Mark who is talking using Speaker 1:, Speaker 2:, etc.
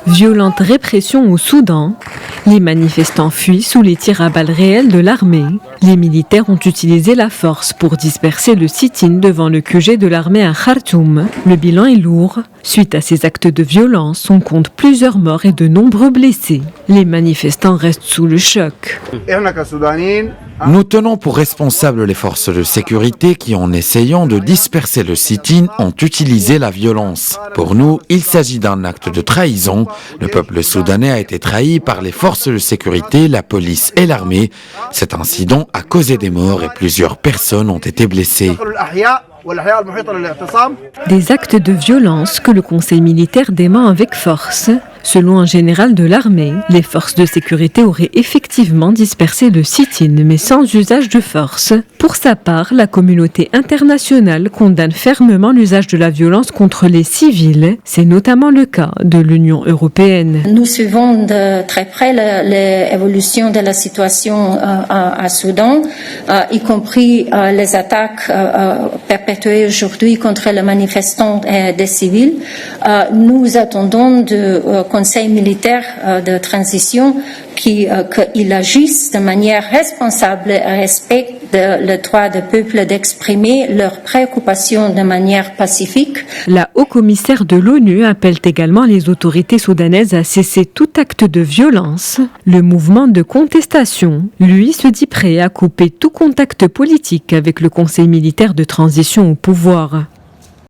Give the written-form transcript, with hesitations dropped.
Speaker 1: Violente répression au Soudan. Les manifestants fuient sous les tirs à balles réelles de l'armée. Les militaires ont utilisé la force pour disperser le sit-in devant le QG de l'armée à Khartoum. Le bilan est lourd. Suite à ces actes de violence, on compte plusieurs morts et de nombreux blessés. Les manifestants restent sous le choc.
Speaker 2: Nous tenons pour responsables les forces de sécurité qui, en essayant de disperser le sit-in, ont utilisé la violence. Pour nous, il s'agit d'un acte de trahison. Le peuple soudanais a été trahi par les forces de sécurité, la police et l'armée. Cet incident a causé des morts et plusieurs personnes ont été blessées.
Speaker 1: Des actes de violence que le conseil militaire dément avec force. Selon un général de l'armée, les forces de sécurité auraient effectivement dispersé le sit-in, mais sans usage de force. Pour sa part, la communauté internationale condamne fermement l'usage de la violence contre les civils. C'est notamment le cas de l'Union européenne.
Speaker 3: Nous suivons de très près l'évolution de la situation à Soudan, y compris les attaques perpétuées aujourd'hui contre les manifestants et des civils. Nous attendons du Conseil militaire de transition qu'il agisse de manière responsable et respecte le droit du peuple d'exprimer leurs préoccupations de manière pacifique.
Speaker 1: La haut-commissaire de l'ONU appelle également les autorités soudanaises à cesser tout acte de violence. Le mouvement de contestation, lui, se dit prêt à couper tout contact politique avec le Conseil militaire de transition au pouvoir.